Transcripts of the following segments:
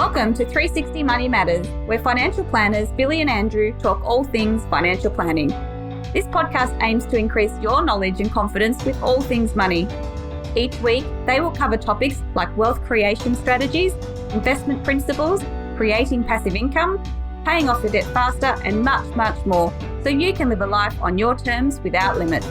Welcome to 360 Money Matters, where financial planners Billy and Andrew talk all things financial planning. This podcast aims to increase your knowledge and confidence with all things money. Each week, they will cover topics like wealth creation strategies, investment principles, creating passive income, paying off your debt faster, and much, much more, so you can live a life on your terms without limits.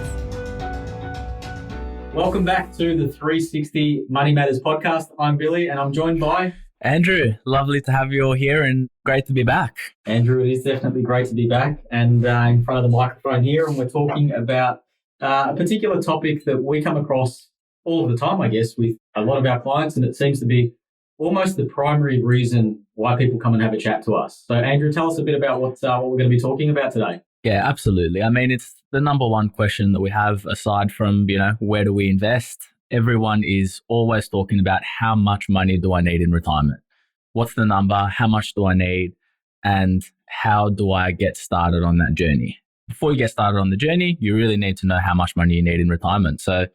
Welcome back to the 360 Money Matters podcast. I'm Billy and I'm joined by Andrew. Lovely to have you all here and great to be back. Andrew. It is definitely great to be back and in front of the microphone here, and we're talking about a particular topic that we come across all of the time, I guess, with a lot of our clients, and it seems to be almost the primary reason why people come and have a chat to us. So Andrew, tell us a bit about what we're going to be talking about today. Yeah, absolutely. I mean, it's the number one question that we have aside from, where do we invest? Everyone is always talking about how much money do I need in retirement? What's the number? How much do I need? And how do I get started on that journey? Before you get started on the journey, you really need to know how much money you need in retirement. So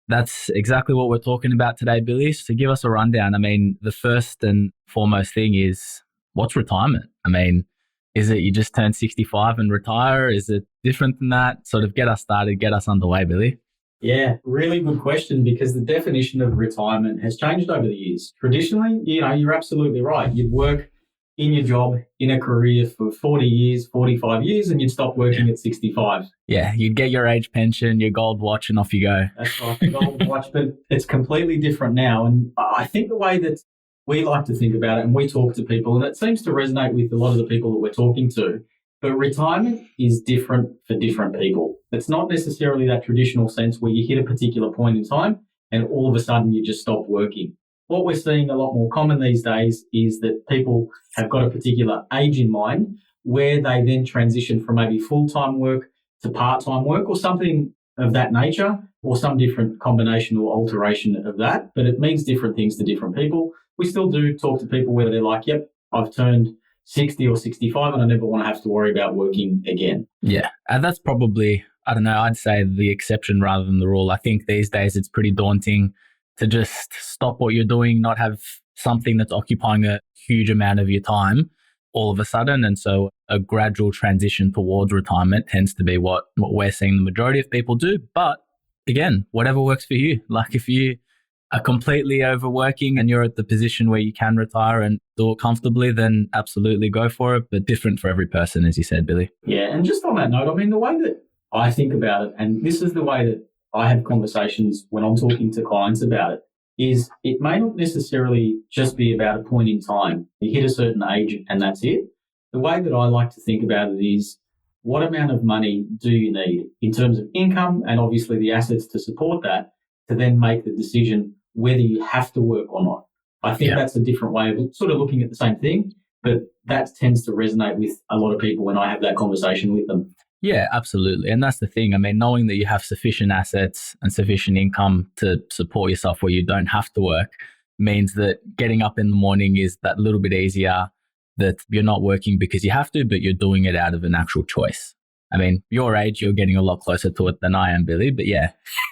that's exactly what we're talking about today, Billy. So give us a rundown. I mean, the first and foremost thing is, what's retirement? I mean, is it you just turn 65 and retire? Is it different than that? Sort of get us started, get us underway, Billy. Yeah, really good question, because the definition of retirement has changed over the years. Traditionally, you're absolutely right. You'd work in your job, in a career for 40 years, 45 years, and you'd stop working at 65. Yeah, you'd get your age pension, your gold watch, and off you go. That's right, the gold watch. But it's completely different now. And I think the way that we like to think about it, and we talk to people, and it seems to resonate with a lot of the people that we're talking to, but retirement is different for different people. It's not necessarily that traditional sense where you hit a particular point in time and all of a sudden you just stop working. What we're seeing a lot more common these days is that people have got a particular age in mind where they then transition from maybe full-time work to part-time work or something of that nature, or some different combination or alteration of that. But it means different things to different people. We still do talk to people where they're like, yep, I've turned 60 or 65 and I never want to have to worry about working again. Yeah, and that's probably, I don't know, I'd say the exception rather than the rule. I think these days it's pretty daunting to just stop what you're doing, not have something that's occupying a huge amount of your time all of a sudden. And so a gradual transition towards retirement tends to be what we're seeing the majority of people do. But again, whatever works for you. Like if you are completely overworking and you're at the position where you can retire and do it comfortably, then absolutely go for it. But different for every person, as you said, Billy. Yeah, and just on that note, I mean, the way that I think about it, and this is the way that I have conversations when I'm talking to clients about it, is it may not necessarily just be about a point in time. You hit a certain age and that's it. The way that I like to think about it is, what amount of money do you need in terms of income and obviously the assets to support that, to then make the decision whether you have to work or not. I think that's a different way of sort of looking at the same thing, but that tends to resonate with a lot of people when I have that conversation with them. Yeah, absolutely. And that's the thing. I mean, knowing that you have sufficient assets and sufficient income to support yourself where you don't have to work means that getting up in the morning is that little bit easier, that you're not working because you have to, but you're doing it out of an actual choice. I mean, your age, you're getting a lot closer to it than I am, Billy, but yeah.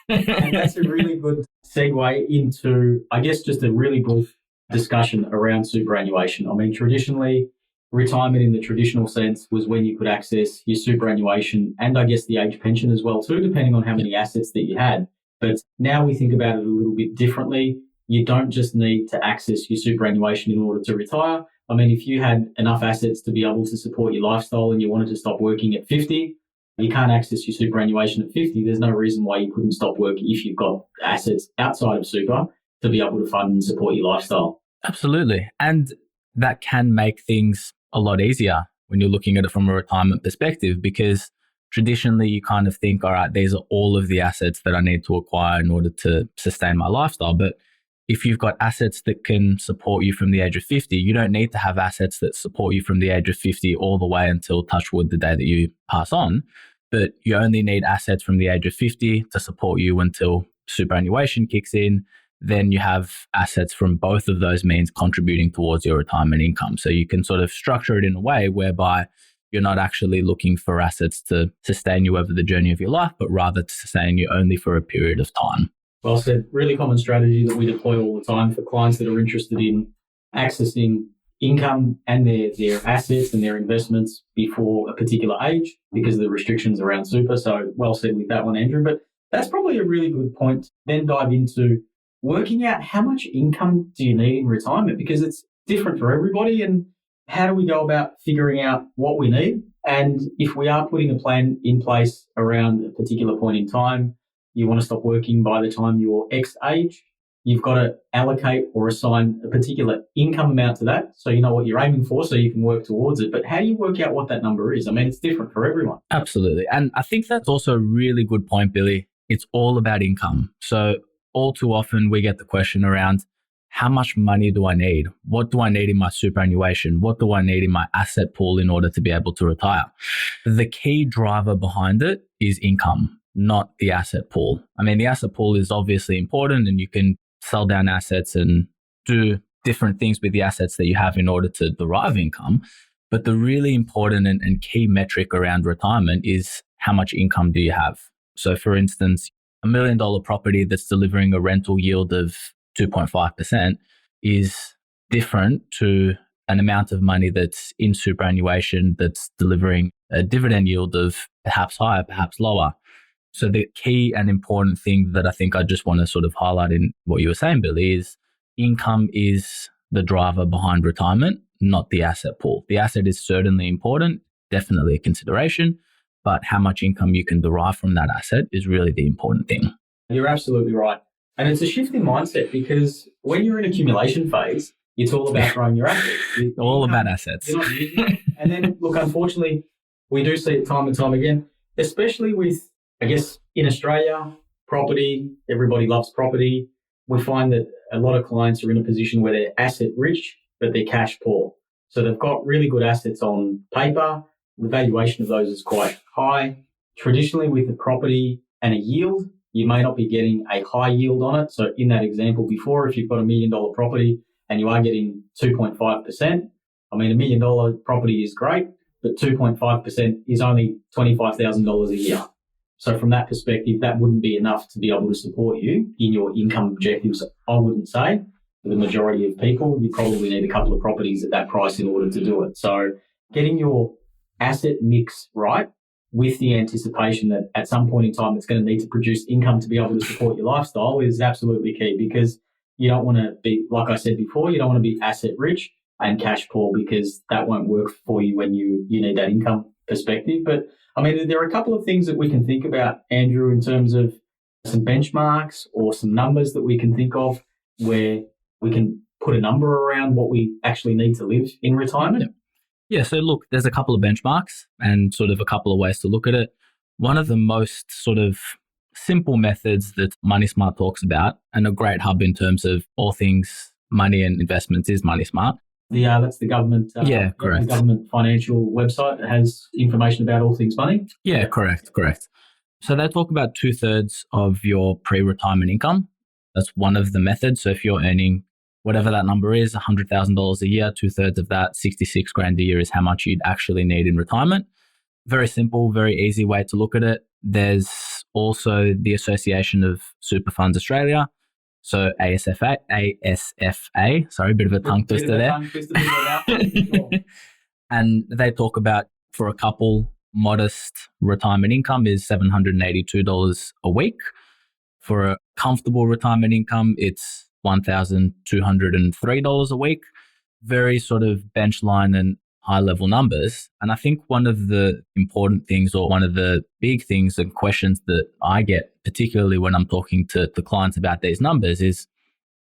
And that's a really good segue into, I guess, just a really brief discussion around superannuation. I mean, traditionally, retirement in the traditional sense was when you could access your superannuation and I guess the age pension as well too, depending on how many assets that you had. But now we think about it a little bit differently. You don't just need to access your superannuation in order to retire. I mean, if you had enough assets to be able to support your lifestyle and you wanted to stop working at 50, you can't access your superannuation at 50. There's no reason why you couldn't stop working if you've got assets outside of super to be able to fund and support your lifestyle. Absolutely. And that can make things a lot easier when you're looking at it from a retirement perspective, because traditionally you kind of think, all right, these are all of the assets that I need to acquire in order to sustain my lifestyle. But if you've got assets that can support you from the age of 50, you don't need to have assets that support you from the age of 50 all the way until, touch wood, the day that you pass on. But you only need assets from the age of 50 to support you until superannuation kicks in. Then you have assets from both of those means contributing towards your retirement income. So you can sort of structure it in a way whereby you're not actually looking for assets to sustain you over the journey of your life, but rather to sustain you only for a period of time. Well said. Really common strategy that we deploy all the time for clients that are interested in accessing income and their assets and their investments before a particular age because of the restrictions around super. So well said with that one, Andrew. But that's probably a really good point. Then dive into working out how much income do you need in retirement, because it's different for everybody. And how do we go about figuring out what we need? And if we are putting a plan in place around a particular point in time, you want to stop working by the time you're X age, you've got to allocate or assign a particular income amount to that so you know what you're aiming for so you can work towards it. But how do you work out what that number is? I mean, it's different for everyone. Absolutely. And I think that's also a really good point, Billy. It's all about income. So all too often we get the question around, how much money do I need? What do I need in my superannuation? What do I need in my asset pool in order to be able to retire? The key driver behind it is income, not the asset pool. I mean, the asset pool is obviously important and you can sell down assets and do different things with the assets that you have in order to derive income. But the really important and key metric around retirement is how much income do you have? So for instance, $1 million property that's delivering a rental yield of 2.5% is different to an amount of money that's in superannuation that's delivering a dividend yield of perhaps higher, perhaps lower. So the key and important thing that I think I just want to sort of highlight in what you were saying, Billy, is income is the driver behind retirement, not the asset pool. The asset is certainly important, definitely a consideration, but how much income you can derive from that asset is really the important thing. You're absolutely right. And it's a shift in mindset because when you're in accumulation phase, it's all about growing your assets. All about assets. You're not using it. And then, look, unfortunately, we do see it time and time again, especially with, I guess, in Australia, property, everybody loves property. We find that a lot of clients are in a position where they're asset rich, but they're cash poor. So they've got really good assets on paper. The valuation of those is quite high. Traditionally, with a property and a yield, you may not be getting a high yield on it. So in that example before, if you've got $1 million property and you are getting 2.5%, I mean, $1 million property is great, but 2.5% is only $25,000 a year. So from that perspective, that wouldn't be enough to be able to support you in your income objectives, I wouldn't say. For the majority of people, you probably need a couple of properties at that price in order to do it. So getting your asset mix right with the anticipation that at some point in time it's going to need to produce income to be able to support your lifestyle is absolutely key, because you don't want to be, like I said before, you don't want to be asset rich and cash poor, because that won't work for you when you need that income perspective. But I mean, there are a couple of things that we can think about, Andrew, in terms of some benchmarks or some numbers that we can think of where we can put a number around what we actually need to live in retirement. Yeah, so look, there's a couple of benchmarks and sort of a couple of ways to look at it. One of the most sort of simple methods that Money Smart talks about, and a great hub in terms of all things money and investments, is Money Smart. That's the government. Correct. The government financial website that has information about all things money. Yeah, correct. So they talk about 2/3 of your pre-retirement income. That's one of the methods. So if you're earning whatever that number is, $100,000 a year, 2/3 of that, 66 grand a year, is how much you'd actually need in retirement. Very simple, very easy way to look at it. There's also the Association of Super Funds Australia. So ASFA, sorry, a bit of a tongue twister there. And they talk about, for a couple, modest retirement income is $782 a week. For a comfortable retirement income, it's $1,203 a week. Very sort of benchline and high level numbers. And I think one of the important things, or one of the big things and questions that I get, particularly when I'm talking to clients about these numbers, is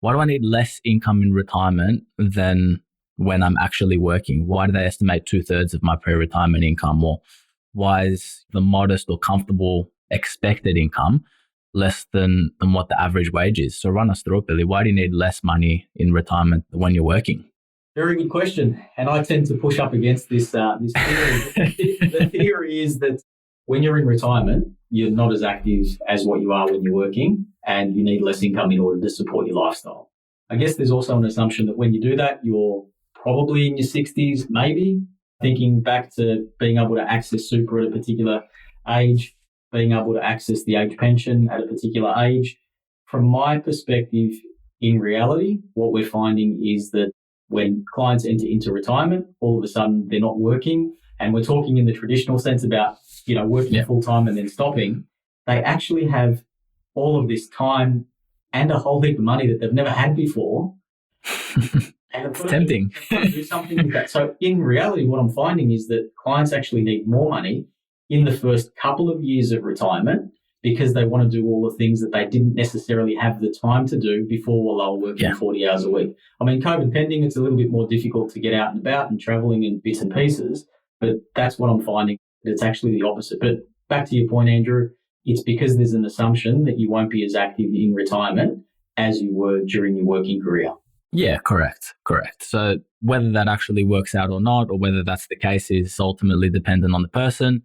why do I need less income in retirement than when I'm actually working? Why do they estimate 2/3 of my pre-retirement income? Or why is the modest or comfortable expected income less than what the average wage is? So run us through it, Billy. Why do you need less money in retirement when you're working? Very good question. And I tend to push up against this theory. The theory is that when you're in retirement, you're not as active as what you are when you're working, and you need less income in order to support your lifestyle. I guess there's also an assumption that when you do that, you're probably in your 60s, maybe, thinking back to being able to access super at a particular age, being able to access the age pension at a particular age. From my perspective, in reality, what we're finding is that when clients enter into retirement, all of a sudden they're not working. And we're talking in the traditional sense about, working full time and then stopping. They actually have all of this time and a whole heap of money that they've never had before. And it's tempting. Do something with that. So in reality, what I'm finding is that clients actually need more money in the first couple of years of retirement because they want to do all the things that they didn't necessarily have the time to do before while they were working 40 hours a week. I mean, COVID pending, it's a little bit more difficult to get out and about and travelling in bits and pieces, but that's what I'm finding. It's actually the opposite. But back to your point, Andrew, it's because there's an assumption that you won't be as active in retirement as you were during your working career. Yeah, correct. So whether that actually works out or not, or whether that's the case is ultimately dependent on the person.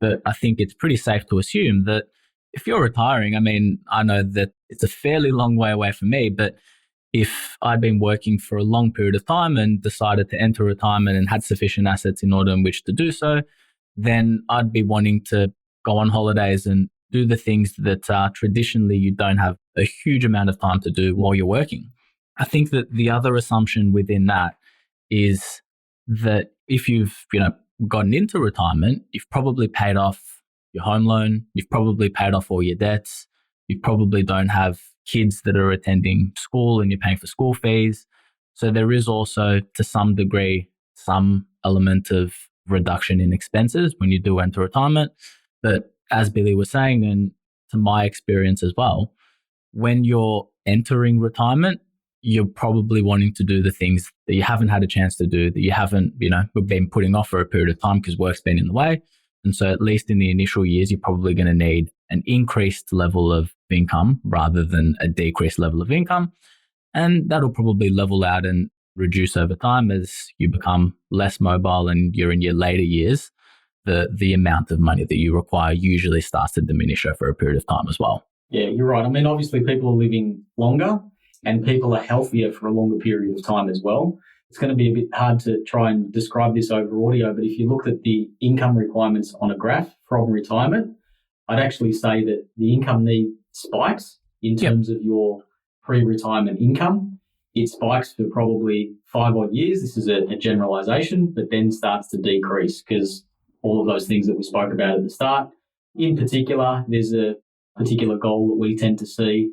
But I think it's pretty safe to assume that if you're retiring, I mean, I know that it's a fairly long way away from me, but if I'd been working for a long period of time and decided to enter retirement and had sufficient assets in order in which to do so, then I'd be wanting to go on holidays and do the things that traditionally you don't have a huge amount of time to do while you're working. I think that the other assumption within that is that if you've, gotten into retirement, you've probably paid off your home loan, you've probably paid off all your debts, you probably don't have kids that are attending school and you're paying for school fees. So there is also, to some degree, some element of reduction in expenses when you do enter retirement. But as Billy was saying, and to my experience as well, when you're entering retirement, you're probably wanting to do the things that you haven't had a chance to do, that you haven't, been putting off for a period of time because work's been in the way. And so at least in the initial years, you're probably going to need an increased level of income rather than a decreased level of income. And that'll probably level out and reduce over time as you become less mobile and you're in your later years. The amount of money that you require usually starts to diminish over a period of time as well. Yeah, you're right. I mean, obviously people are living longer and people are healthier for a longer period of time as well. It's going to be a bit hard to try and describe this over audio, but if you look at the income requirements on a graph from retirement, I'd actually say that the income need spikes in terms of your pre-retirement income. It spikes for probably 5 odd years. This is a generalization, but then starts to decrease because all of those things that we spoke about at the start. In particular, there's a particular goal that we tend to see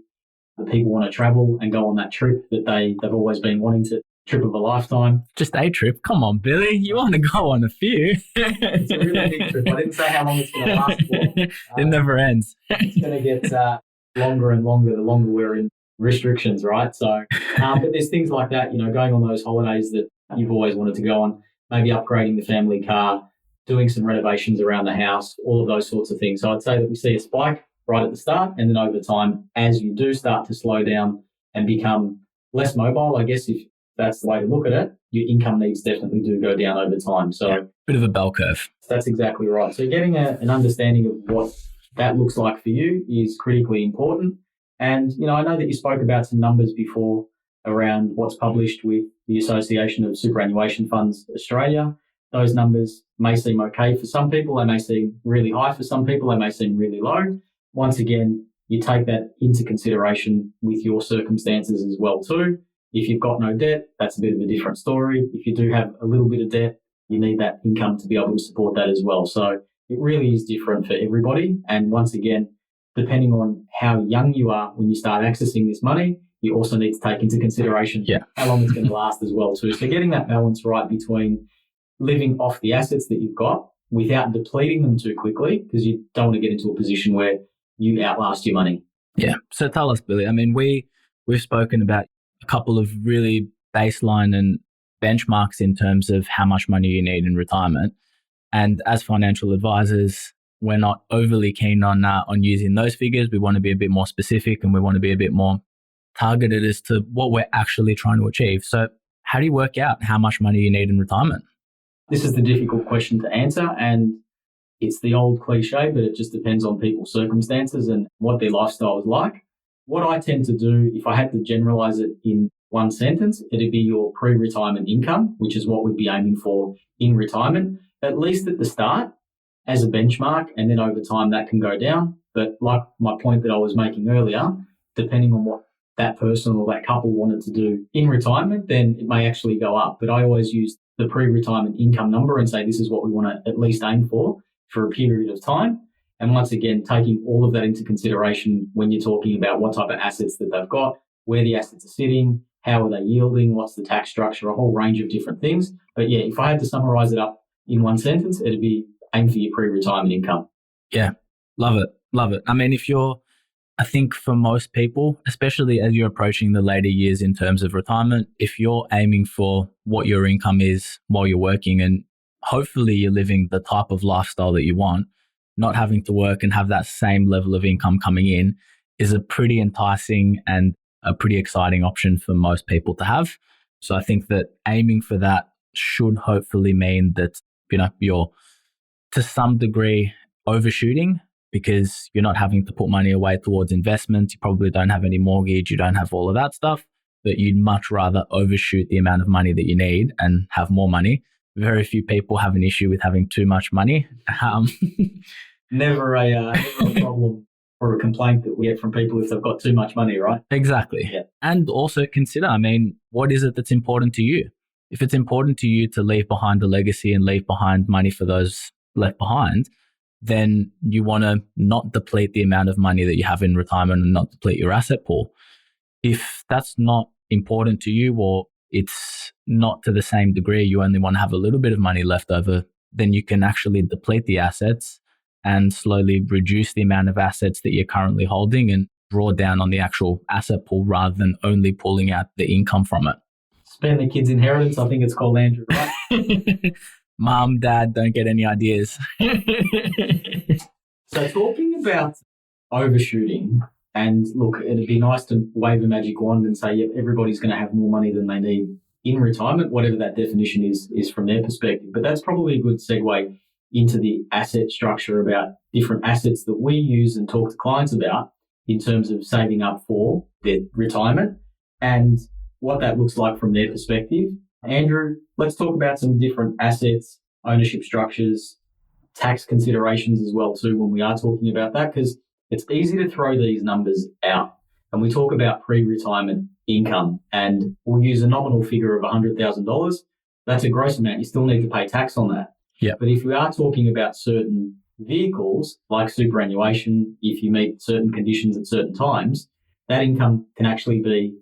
that people want to travel and go on that trip that they've always been wanting to, trip of a lifetime. Just a trip? Come on, Billy. You want to go on a few. It's a really big trip. I didn't say how long it's going to last for. It never ends. It's going to get longer and longer the longer we're in restrictions, right? So, but there's things like that, going on those holidays that you've always wanted to go on, maybe upgrading the family car, doing some renovations around the house, all of those sorts of things. So I'd say that we see a spike right at the start, and then over time, as you do start to slow down and become less mobile, I guess if that's the way to look at it, your income needs definitely do go down over time. So bit of a bell curve. That's exactly right. So getting an understanding of what that looks like for you is critically important. And, I know that you spoke about some numbers before around what's published with the Association of Superannuation Funds Australia. Those numbers may seem okay for some people. They may seem really high for some people. They may seem really low. Once again, you take that into consideration with your circumstances as well too. If you've got no debt, that's a bit of a different story. If you do have a little bit of debt, you need that income to be able to support that as well. So it really is different for everybody. And once again, depending on how young you are when you start accessing this money, you also need to take into consideration how long it's going to last as well too. So getting that balance right between living off the assets that you've got without depleting them too quickly, because you don't want to get into a position where you outlast your money. Yeah. So tell us, Billy, I mean, we've spoken about a couple of really baseline and benchmarks in terms of how much money you need in retirement. And as financial advisors, we're not overly keen on using those figures. We want to be a bit more specific and we want to be a bit more targeted as to what we're actually trying to achieve. So how do you work out how much money you need in retirement? This is the difficult question to answer, and it's the old cliche, but it just depends on people's circumstances and what their lifestyle is like. What I tend to do, if I had to generalize it in one sentence, it'd be your pre-retirement income, which is what we'd be aiming for in retirement, at least at the start as a benchmark, and then over time that can go down. But like my point that I was making earlier, depending on what that person or that couple wanted to do in retirement, then it may actually go up. But I always use the pre-retirement income number and say this is what we want to at least aim for a period of time. And once again, taking all of that into consideration when you're talking about what type of assets that they've got, where the assets are sitting, how are they yielding, what's the tax structure, a whole range of different things. But yeah, if I had to summarize it up in one sentence, it'd be aim for your pre-retirement income. Yeah, love it. Love it. I mean, I think for most people, especially as you're approaching the later years in terms of retirement, if you're aiming for what your income is while you're working and hopefully you're living the type of lifestyle that you want, not having to work and have that same level of income coming in is a pretty enticing and a pretty exciting option for most people to have. So I think that aiming for that should hopefully mean that, you're to some degree overshooting, because you're not having to put money away towards investments. You probably don't have any mortgage. You don't have all of that stuff, but you'd much rather overshoot the amount of money that you need and have more money. Very few people have an issue with having too much money. Never a problem or a complaint that we get from people if they've got too much money, right? Exactly. Yeah. And also consider, what is it that's important to you? If it's important to you to leave behind a legacy and leave behind money for those left behind, then you want to not deplete the amount of money that you have in retirement and not deplete your asset pool. If that's not important to you, or it's not to the same degree, you only want to have a little bit of money left over, then you can actually deplete the assets and slowly reduce the amount of assets that you're currently holding and draw down on the actual asset pool rather than only pulling out the income from it. Spend the kid's inheritance, I think it's called, Andrew, right? Mom, Dad, don't get any ideas. So talking about overshooting, and look, it'd be nice to wave a magic wand and say, yep, everybody's going to have more money than they need in retirement, whatever that definition is from their perspective. But that's probably a good segue into the asset structure about different assets that we use and talk to clients about in terms of saving up for their retirement and what that looks like from their perspective. Andrew, let's talk about some different assets, ownership structures, tax considerations as well too when we are talking about that, because it's easy to throw these numbers out. And we talk about pre-retirement income and we'll use a nominal figure of $100,000. That's a gross amount. You still need to pay tax on that. Yeah. But if we are talking about certain vehicles like superannuation, if you meet certain conditions at certain times, that income can actually be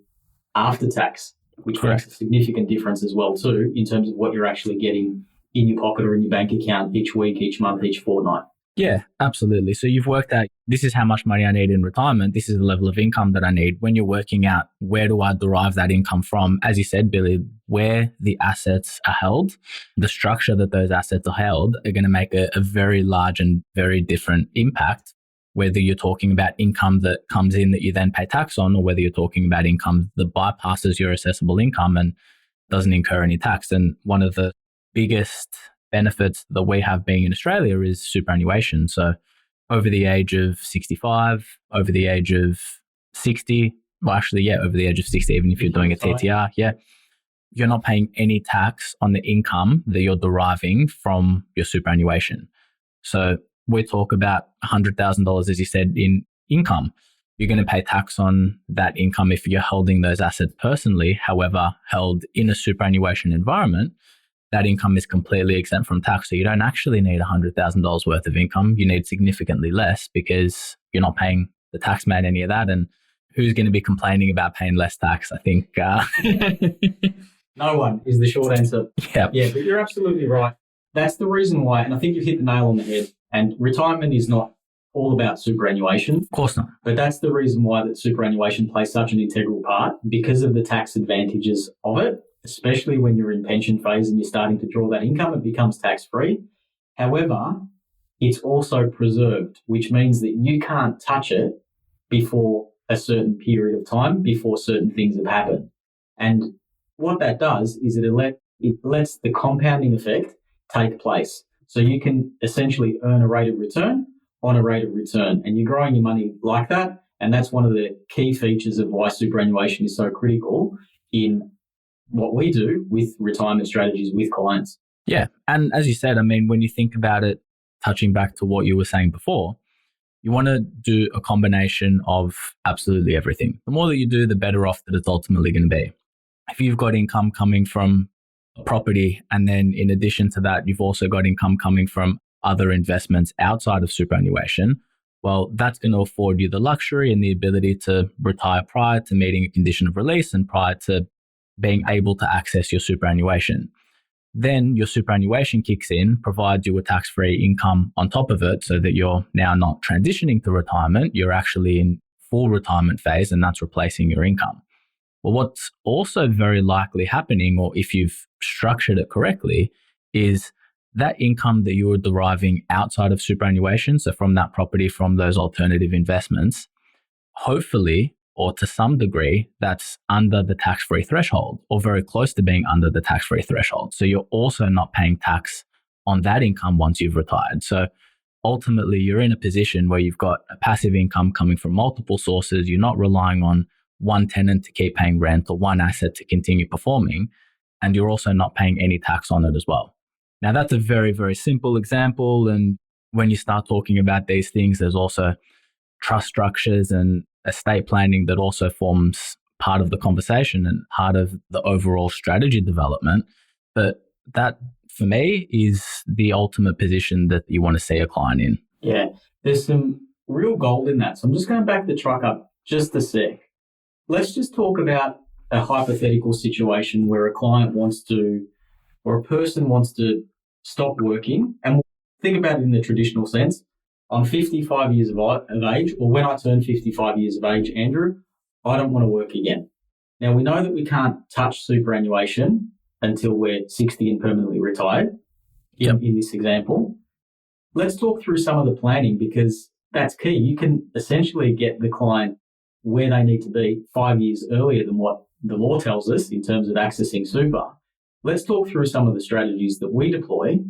after tax, which Correct. makes a significant difference as well too in terms of what you're actually getting in your pocket or in your bank account each week, each month, each fortnight. Yeah, absolutely. So you've worked out, this is how much money I need in retirement. This is the level of income that I need. When you're working out, where do I derive that income from? As you said, Billy, where the assets are held, the structure that those assets are held are going to make a very large and very different impact, whether you're talking about income that comes in that you then pay tax on, or whether you're talking about income that bypasses your assessable income and doesn't incur any tax. And one of the biggest benefits that we have being in Australia is superannuation. So over the age of 65, over the age of 60, over the age of 60, even if you're doing a TTR, you're not paying any tax on the income that you're deriving from your superannuation. So we talk about $100,000, as you said, in income. You're going to pay tax on that income if you're holding those assets personally. However, held in a superannuation environment, that income is completely exempt from tax. So you don't actually need $100,000 worth of income. You need significantly less because you're not paying the tax man any of that. And who's going to be complaining about paying less tax? I think no one is the short answer. Yeah, but you're absolutely right. That's the reason why, and I think you've hit the nail on the head. And retirement is not all about superannuation. Of course not. But that's the reason why that superannuation plays such an integral part, because of the tax advantages of it. Especially when you're in pension phase and you're starting to draw that income, it becomes tax-free. However, it's also preserved, which means that you can't touch it before a certain period of time, before certain things have happened. And what that does is it lets the compounding effect take place. So you can essentially earn a rate of return on a rate of return, and you're growing your money like that. And that's one of the key features of why superannuation is so critical in what we do with retirement strategies with clients. Yeah. And as you said, when you think about it, touching back to what you were saying before, you want to do a combination of absolutely everything. The more that you do, the better off that it's ultimately going to be. If you've got income coming from a property, and then in addition to that, you've also got income coming from other investments outside of superannuation, well, that's going to afford you the luxury and the ability to retire prior to meeting a condition of release and prior to being able to access your superannuation. Then your superannuation kicks in, provides you with tax-free income on top of it so that you're now not transitioning to retirement, you're actually in full retirement phase, and that's replacing your income. Well, what's also very likely happening, or if you've structured it correctly, is that income that you were deriving outside of superannuation, so from that property, from those alternative investments, hopefully, or to some degree, that's under the tax-free threshold or very close to being under the tax-free threshold. So you're also not paying tax on that income once you've retired. So ultimately, you're in a position where you've got a passive income coming from multiple sources. You're not relying on one tenant to keep paying rent or one asset to continue performing, and you're also not paying any tax on it as well. Now, that's a very, very simple example. And when you start talking about these things, there's also trust structures and estate planning that also forms part of the conversation and part of the overall strategy development. But that, for me, is the ultimate position that you want to see a client in. Yeah, there's some real gold in that. So I'm just going to back the truck up just a sec. Let's just talk about a hypothetical situation where a client wants to, or a person wants to stop working. And we'll think about it in the traditional sense. I'm 55 years of age, or when I turn 55 years of age, Andrew, I don't want to work again. Now, we know that we can't touch superannuation until we're 60 and permanently retired in this example. Let's talk through some of the planning, because that's key. You can essentially get the client where they need to be 5 years earlier than what the law tells us in terms of accessing super. Let's talk through some of the strategies that we deploy,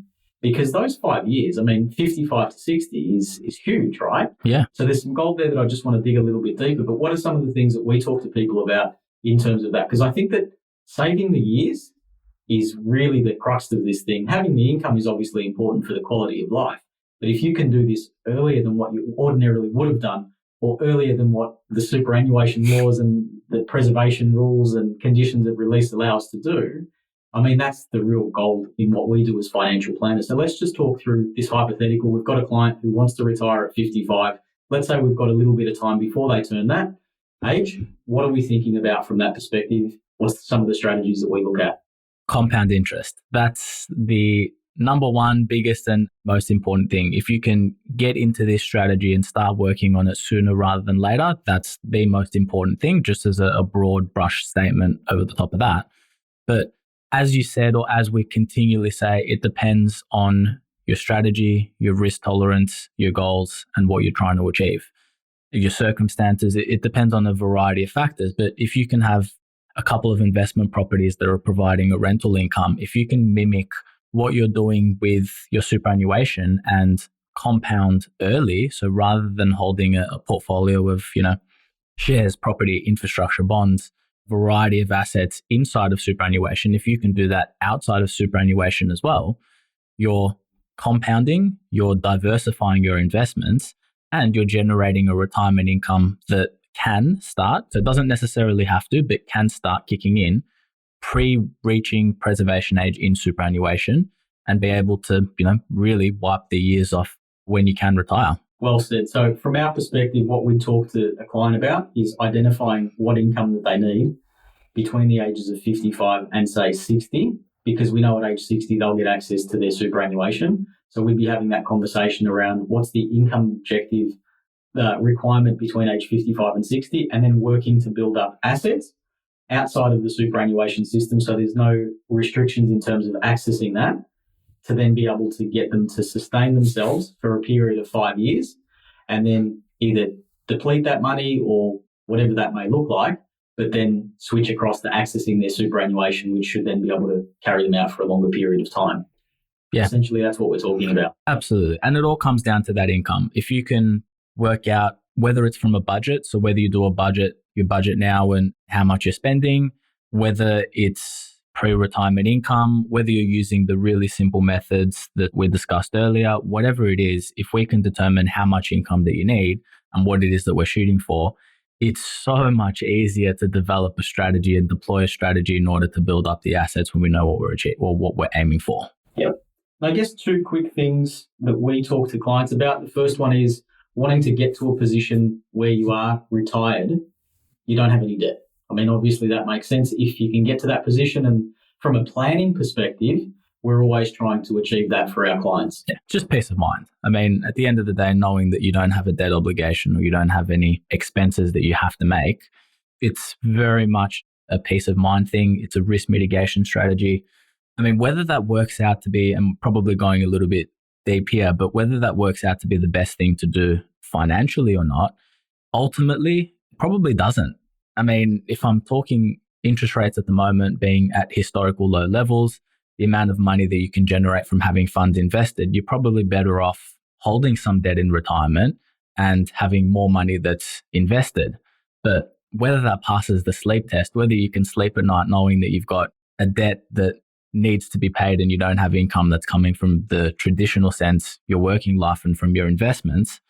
because those 5 years, 55 to 60 is huge, right? Yeah. So there's some gold there that I just want to dig a little bit deeper. But what are some of the things that we talk to people about in terms of that? Because I think that saving the years is really the crux of this thing. Having the income is obviously important for the quality of life. But if you can do this earlier than what you ordinarily would have done, or earlier than what the superannuation laws and the preservation rules and conditions of release allow us to do, that's the real gold in what we do as financial planners. So let's just talk through this hypothetical. We've got a client who wants to retire at 55. Let's say we've got a little bit of time before they turn that age. What are we thinking about from that perspective? What's some of the strategies that we look at? Compound interest. That's the number one biggest and most important thing. If you can get into this strategy and start working on it sooner rather than later, that's the most important thing, just as a broad brush statement over the top of that. But as you said, or as we continually say, it depends on your strategy, your risk tolerance, your goals, and what you're trying to achieve. Your circumstances, it depends on a variety of factors. But if you can have a couple of investment properties that are providing a rental income, if you can mimic what you're doing with your superannuation and compound early, so rather than holding a portfolio of, shares, property, infrastructure, bonds, variety of assets inside of superannuation, if you can do that outside of superannuation as well, you're compounding, you're diversifying your investments, and you're generating a retirement income that can start, so it doesn't necessarily have to, but can start kicking in pre-reaching preservation age in superannuation and be able to, really wipe the years off when you can retire. Well said. So from our perspective, what we talk to a client about is identifying what income that they need between the ages of 55 and say 60, because we know at age 60 they'll get access to their superannuation. So we'd be having that conversation around what's the income objective requirement between age 55 and 60, and then working to build up assets outside of the superannuation system, so there's no restrictions in terms of accessing that, to then be able to get them to sustain themselves for a period of 5 years, and then either deplete that money or whatever that may look like, but then switch across to accessing their superannuation, which should then be able to carry them out for a longer period of time. Yeah. Essentially, that's what we're talking about. Absolutely. And it all comes down to that income. If you can work out whether it's from a budget, so whether you do a budget, your budget now and how much you're spending, whether it's pre-retirement income, whether you're using the really simple methods that we discussed earlier, whatever it is, if we can determine how much income that you need and what it is that we're shooting for, it's so much easier to develop a strategy and deploy a strategy in order to build up the assets when we know what we're achieving or what we're aiming for. Yep. I guess two quick things that we talk to clients about. The first one is wanting to get to a position where you are retired, you don't have any debt. I mean, obviously that makes sense if you can get to that position. And from a planning perspective, we're always trying to achieve that for our clients. Yeah, just peace of mind. I mean, at the end of the day, knowing that you don't have a debt obligation or you don't have any expenses that you have to make, it's very much a peace of mind thing. It's a risk mitigation strategy. I mean, whether that works out to be, I'm probably going a little bit deep here, but whether that works out to be the best thing to do financially or not, ultimately probably doesn't. I mean, if I'm talking interest rates at the moment being at historical low levels, the amount of money that you can generate from having funds invested, you're probably better off holding some debt in retirement and having more money that's invested. But whether that passes the sleep test, whether you can sleep at night knowing that you've got a debt that needs to be paid and you don't have income that's coming from the traditional sense, your working life and from your investments,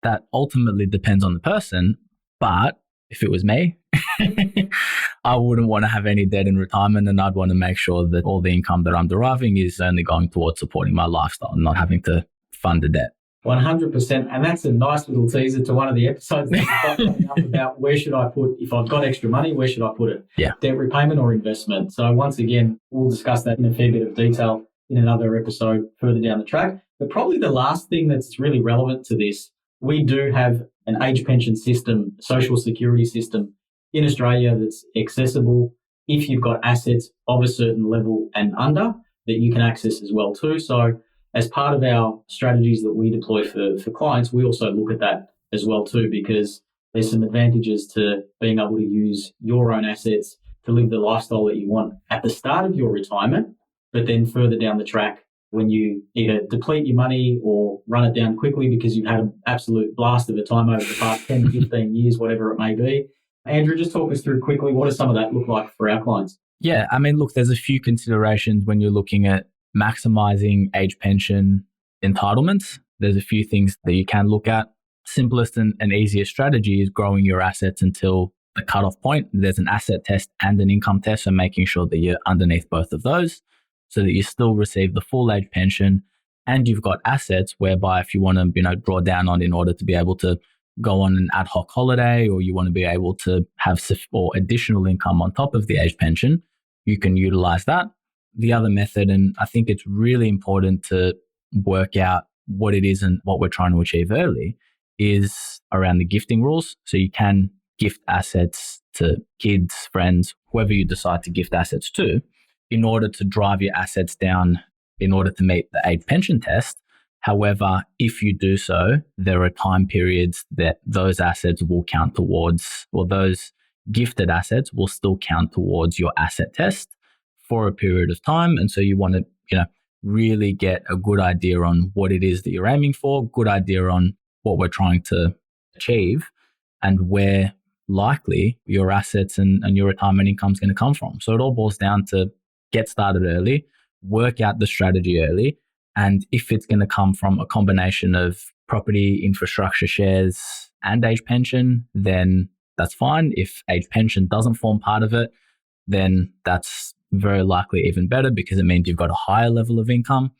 that ultimately depends on the person. But if it was me, I wouldn't want to have any debt in retirement, and I'd want to make sure that all the income that I'm deriving is only going towards supporting my lifestyle and not having to fund the debt. 100%. And that's a nice little teaser to one of the episodes that we've got coming up about where should I put, if I've got extra money, where should I put it? Yeah. Debt repayment or investment? So once again, we'll discuss that in a fair bit of detail in another episode further down the track. But probably the last thing that's really relevant to this, we do have an age pension system, social security system in Australia that's accessible if you've got assets of a certain level and under that you can access as well too. So as part of our strategies that we deploy for clients, we also look at that as well too, because there's some advantages to being able to use your own assets to live the lifestyle that you want at the start of your retirement, but then further down the track when you either deplete your money or run it down quickly because you've had an absolute blast of a time over the past 10, 15 years, whatever it may be. Andrew, just talk us through quickly, what does some of that look like for our clients? Yeah, I mean, look, there's a few considerations when you're looking at maximizing age pension entitlements. There's a few things that you can look at. Simplest and easiest strategy is growing your assets until the cutoff point. There's an asset test and an income test, so making sure that you're underneath both of those so that you still receive the full age pension and you've got assets whereby if you want to, draw down on in order to be able to go on an ad hoc holiday, or you want to be able to have or additional income on top of the age pension, you can utilize that. The other method, and I think it's really important to work out what it is and what we're trying to achieve early, is around the gifting rules. So you can gift assets to kids, friends, whoever you decide to gift assets to, in order to drive your assets down in order to meet the age pension test. However, if you do so, there are time periods that those assets will count towards, or those gifted assets will still count towards your asset test for a period of time. And so you want to, really get a good idea on what it is that you're aiming for, good idea on what we're trying to achieve, and where likely your assets and your retirement income is going to come from. So it all boils down to get started early, work out the strategy early. And if it's going to come from a combination of property, infrastructure shares, and age pension, then that's fine. If age pension doesn't form part of it, then that's very likely even better because it means you've got a higher level of income.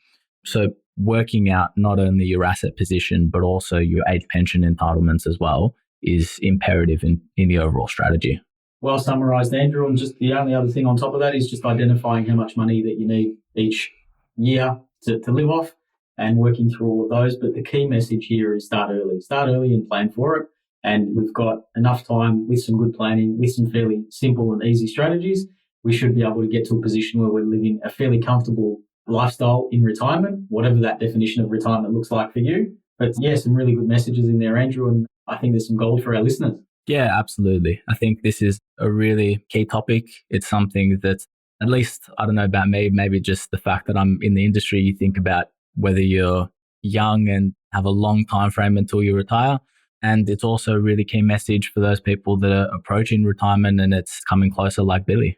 So working out not only your asset position, but also your age pension entitlements as well is imperative in the overall strategy. Well summarised, Andrew. And just the only other thing on top of that is just identifying how much money that you need each year to live off and working through all of those. But the key message here is start early. Start early and plan for it. And we've got enough time with some good planning, with some fairly simple and easy strategies. We should be able to get to a position where we're living a fairly comfortable lifestyle in retirement, whatever that definition of retirement looks like for you. But yeah, some really good messages in there, Andrew, and I think there's some gold for our listeners. Yeah, absolutely. I think this is a really key topic. It's something that, at least, I don't know about me, maybe just the fact that I'm in the industry, you think about whether you're young and have a long time frame until you retire. And it's also a really key message for those people that are approaching retirement and it's coming closer, like Billy.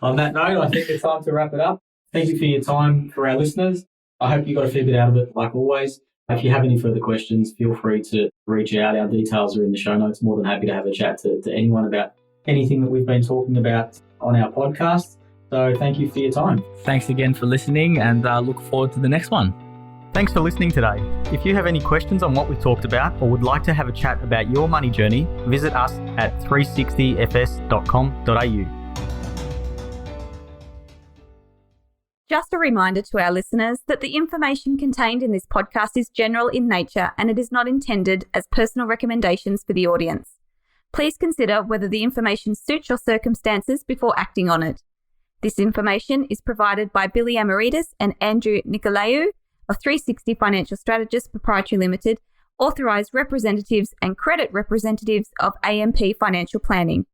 On that note, I think it's time to wrap it up. Thank you for your time for our listeners. I hope you got a fair bit out of it, like always. If you have any further questions, feel free to reach out. Our details are in the show notes. More than happy to have a chat to anyone about anything that we've been talking about on our podcast. So thank you for your time. Thanks again for listening, and look forward to the next one. Thanks for listening today. If you have any questions on what we've talked about or would like to have a chat about your money journey, visit us at 360fs.com.au. Just a reminder to our listeners that the information contained in this podcast is general in nature and it is not intended as personal recommendations for the audience. Please consider whether the information suits your circumstances before acting on it. This information is provided by Billy Amaritis and Andrew Nicolaou of 360 Financial Strategists Proprietary Limited, authorised representatives and credit representatives of AMP Financial Planning.